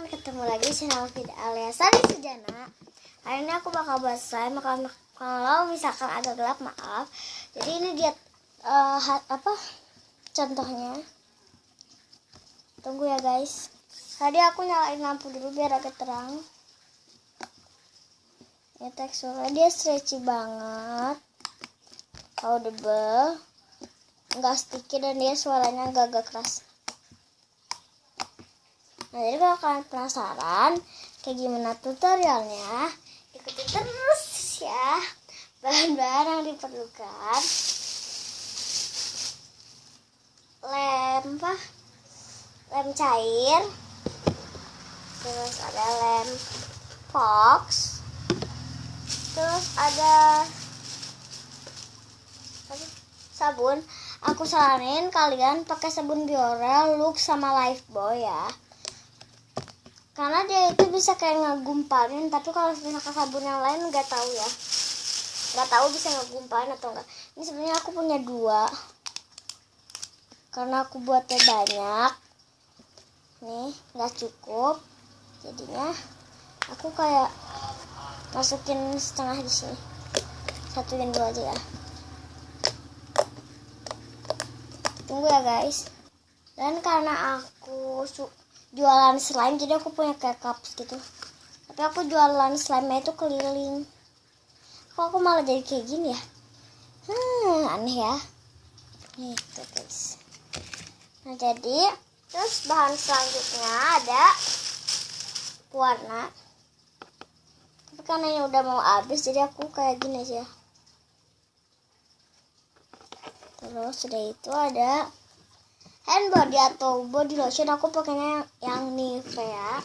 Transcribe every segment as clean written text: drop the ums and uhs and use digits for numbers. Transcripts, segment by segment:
teman-teman, ketemu lagi channel Vida alias Sari Sujana. Hari ini aku bakal bahas slime. Kalau misalkan agak gelap, maaf. Jadi ini dia contohnya. Tunggu ya guys. Tadi aku nyalain lampu dulu biar agak terang. Ini teksturnya dia stretchy banget, audible, enggak sticky, dan dia suaranya agak keras. Nah, jadi kalau kalian penasaran kayak gimana tutorialnya, ikuti terus ya. Bahan-bahan yang diperlukan: lem cair, terus ada lem fox, terus ada sabun. Aku saranin kalian pakai sabun Biorel, Lux, sama Lifebuoy ya, karena dia itu bisa kayak ngegumpalin. Tapi kalau misalkan sabun yang lain nggak tahu ya, nggak tahu bisa ngegumpalin atau enggak. Ini sebenarnya aku punya 2 karena aku buatnya banyak nih, nggak cukup, jadinya aku kayak masukin setengah di sini, satuin 2 aja ya. Tunggu ya guys. Dan karena aku jualan slime, jadi aku punya kayak cups gitu, tapi aku jualan slime itu keliling. Kok aku malah jadi kayak gini ya? Aneh ya. Nih tuh guys. Nah, jadi terus bahan selanjutnya ada warna. Tapi karena ini udah mau habis, jadi aku kayak gini aja. Terus sudah itu ada hand body atau body lotion. Aku pakainya yang Nivea.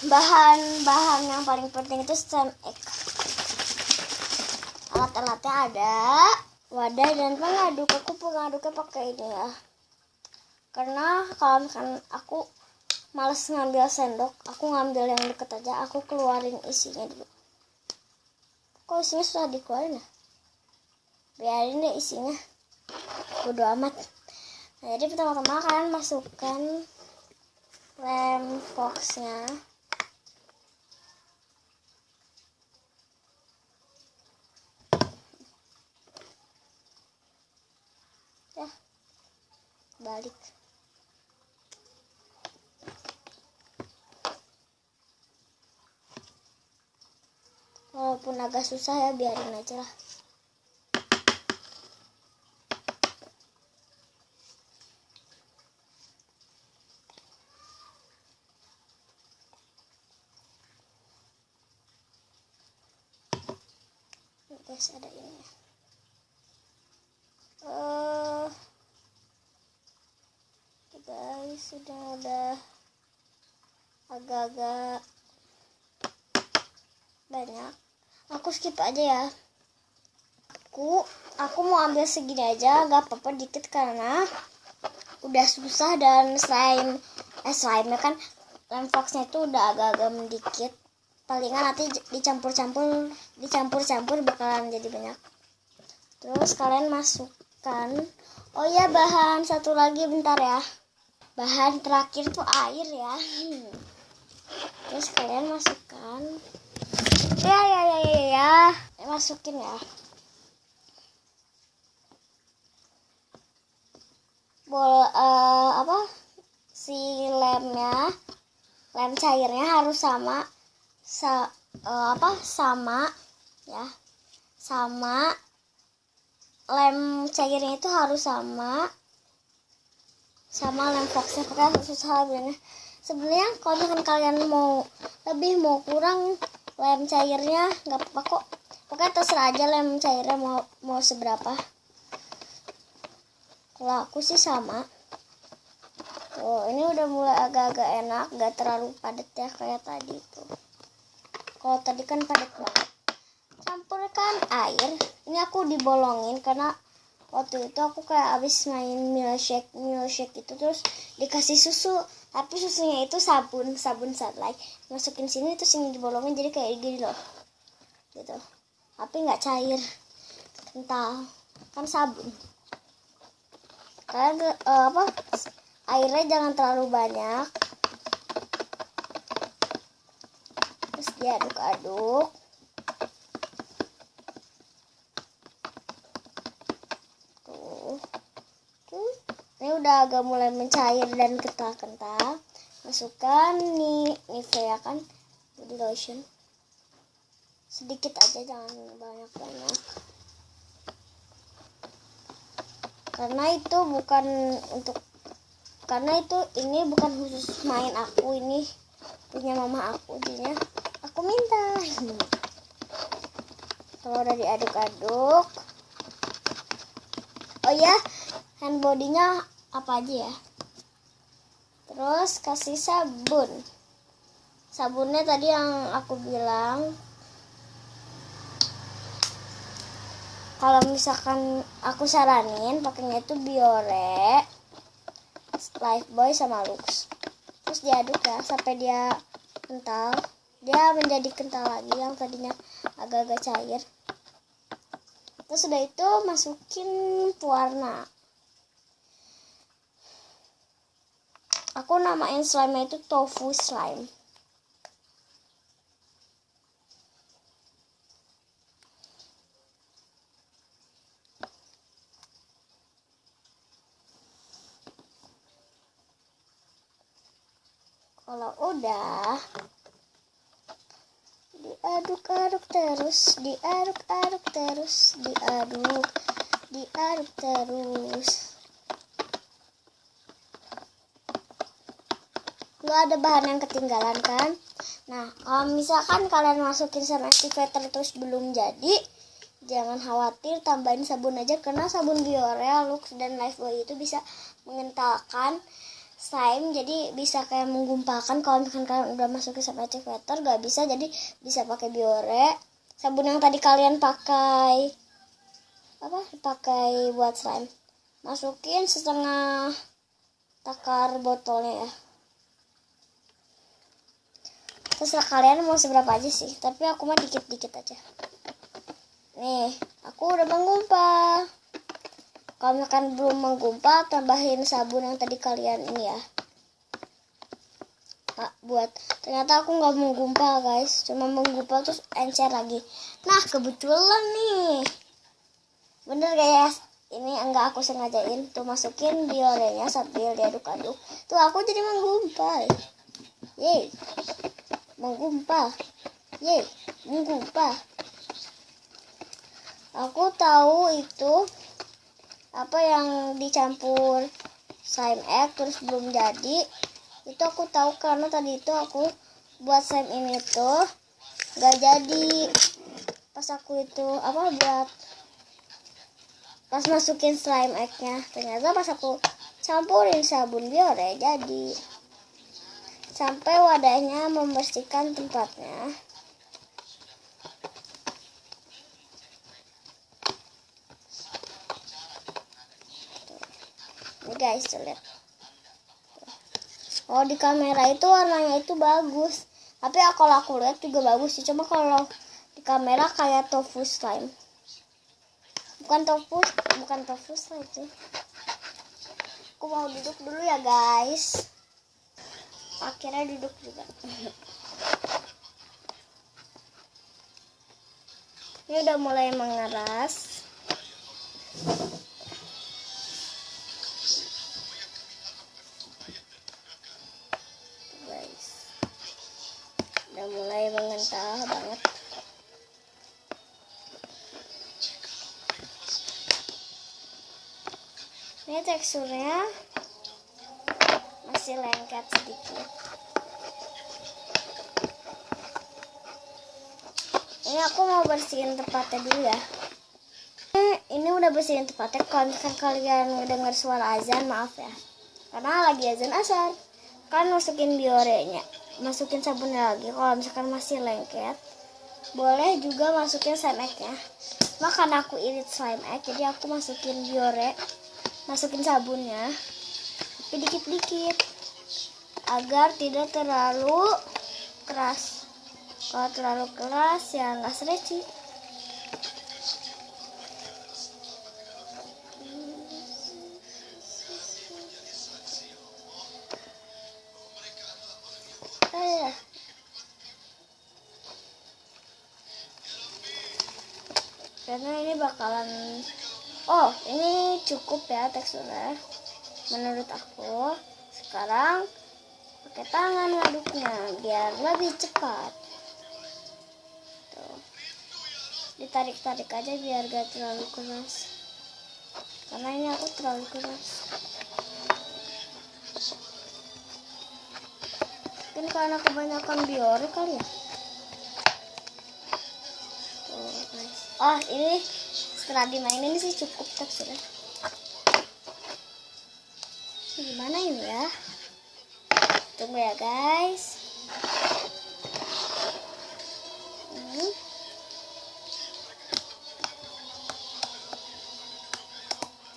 Bahan-bahan yang paling penting itu stand egg. Alat-alatnya ada wadah dan pengaduk. Aku pengaduknya pakai ini ya, karena kalau misalkan aku males ngambil sendok, aku ngambil yang deket aja. Aku keluarin isinya dulu. Kok isinya susah dikeluarin ya? Biarin deh isinya, bodo amat. Nah, jadi pertama-tama kalian masukkan lem foxnya. Ya, balik. Walaupun agak susah ya, biarin aja lah. Guys, ada ini ya. Guys, sudah ada agak-agak banyak. Aku skip aja ya. Aku mau ambil segini aja, gak apa-apa dikit, karena udah susah. Dan slime-nya kan, lem foxnya itu udah agak-agak mendikit. Palingan nanti dicampur-campur bakalan jadi banyak. Terus kalian masukkan, oh ya, bahan satu lagi, bentar ya, bahan terakhir tuh air ya. Terus kalian masukkan ya, masukin ya. Si lem cairnya harus sama ya, sama lem cairnya itu harus sama lem foxnya. Pokoknya susah bilangnya. Sebenarnya kalau misalkan kalian mau lebih mau kurang lem cairnya nggak apa-apa kok. Pokoknya terserah aja lem cairnya mau seberapa. Kalau aku sih sama. Tuh, ini udah mulai agak-agak enak, gak terlalu padat ya kayak tadi tuh. Kalau tadi kan padat banget. Campurkan air. Ini aku dibolongin karena waktu itu aku kayak abis main milkshake itu, terus dikasih susu, tapi susunya itu sabun sunlight. Masukin sini, terus ini dibolongin, jadi kayak gini loh, gitu. Tapi nggak cair, kental, kan sabun. Kalian airnya jangan terlalu banyak, diaduk-aduk. Tuh, ini udah agak mulai mencair dan kental-kental. Masukkan Nivea kan body lotion, sedikit aja, jangan banyak-banyak, karena ini bukan khusus main aku, ini punya mama aku, jadinya aku minta. Kalau udah diaduk-aduk, oh ya, hand body-nya apa aja ya. Terus kasih sabun. Sabunnya tadi yang aku bilang, kalau misalkan aku saranin pakainya itu Biore, Lifebuoy sama Lux. Terus diaduk ya sampai dia kental. Dia menjadi kental lagi, yang tadinya agak-agak cair. Terus sudah itu masukin pewarna. Aku namain slime itu tofu slime. Kalau udah, diaduk-aduk terus, diaduk-aduk terus, diaduk terus. Nggak ada bahan yang ketinggalan kan? Nah, kalau misalkan kalian masukin sun activator terus belum jadi, jangan khawatir, tambahin sabun aja, karena sabun Biore, Lux, dan Lifebuoy itu bisa mengentalkan slime, jadi bisa kayak menggumpalkan. Kalau misalkan kalian udah masukin sun activator gak bisa, jadi bisa pakai Biore. Sabun yang tadi kalian pakai buat slime, masukin setengah takar botolnya ya. Terserah kalian mau seberapa aja sih, tapi aku mah dikit-dikit aja. Nih, aku udah menggumpal. Kalau misalkan belum menggumpal, tambahin sabun yang tadi kalian ini ya. Ternyata aku nggak menggumpal guys, cuma menggumpal terus encer lagi. Nah, kebetulan nih, bener guys, ini enggak aku sengajain. Tuh, masukin Biorenya sambil diaduk-aduk. Tuh, aku jadi menggumpal. Yeay, menggumpal. Yeay, menggumpal. Aku tahu itu apa yang dicampur slime egg terus belum jadi. Itu aku tahu karena tadi itu aku buat slime ini tuh gak jadi. Pas aku itu pas masukin slime egg-nya, ternyata pas aku campurin sabun Biore jadi. Sampai wadahnya membersihkan tempatnya. Ini guys, lihat. Kalau di kamera itu warnanya itu bagus, tapi kalau aku lihat juga bagus sih. Cuma kalau di kamera kayak tofu slime, bukan tofu slime sih. Aku mau duduk dulu ya guys. Akhirnya duduk juga. Ini udah mulai mengeras. Guys, udah mulai mengental banget. Ini teksturnya masih lengket sedikit. Ini aku mau bersihin tempatnya dulu ya. Ini udah bersihin tempatnya. Kalau misalkan kalian dengar suara azan, maaf ya, karena lagi azan asar. Kan masukin Biorenya, masukin sabunnya lagi. Kalau misalkan masih lengket, boleh juga masukin slime egg-nya. Karena aku irit slime egg, jadi aku masukin Biore, masukin sabunnya, tapi dikit-dikit agar tidak terlalu keras. Kalau terlalu keras ya nggak stretchy. karena ini bakalan, oh ini cukup ya teksturnya menurut aku. Sekarang pakai tangan ngaduknya biar lebih cepat. Tuh, ditarik-tarik aja biar gak terlalu keras, karena ini aku terlalu keras. Mungkin karena kebanyakan biore kali ya. Tuh, nice. Oh ini setelah dimainin sih cukup teksturnya. Gimana ini ya? Tunggu ya guys.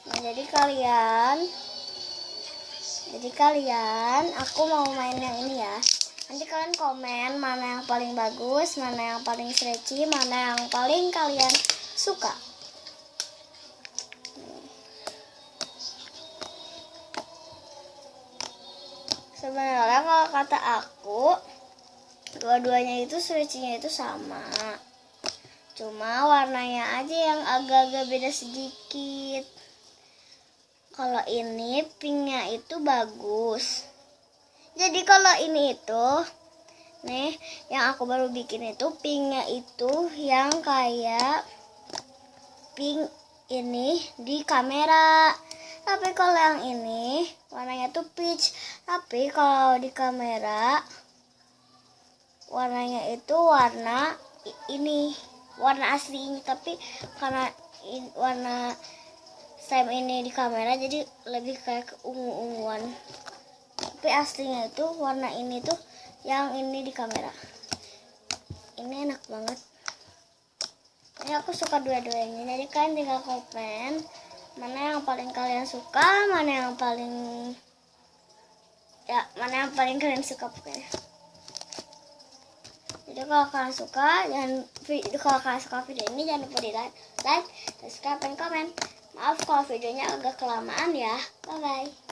Nah, jadi kalian aku mau main yang ini ya. Nanti kalian komen mana yang paling bagus, mana yang paling stretchy, mana yang paling kalian suka. Sebenarnya kalau kata aku, dua-duanya itu stretchingnya itu sama, cuma warnanya aja yang agak-agak beda sedikit. Kalau ini pinknya itu bagus. Jadi kalau ini itu, nih yang aku baru bikin itu pinknya itu yang kayak pink ini di kamera. Tapi kalau yang ini warnanya tuh peach. Tapi kalau di kamera warnanya itu warna ini, warna asli ini. Tapi karena warna slime ini di kamera jadi lebih kayak ungu-unguan. Tapi aslinya itu warna ini tuh yang ini di kamera. Ini enak banget. Ini aku suka dua-duanya. Jadi kalian tinggal komen mana yang paling kalian suka, mana yang paling kalian suka pokoknya. Jadi kalau kalian suka video ini jangan lupa di like, subscribe, dan komen. Maaf kalau videonya agak kelamaan ya. Bye bye.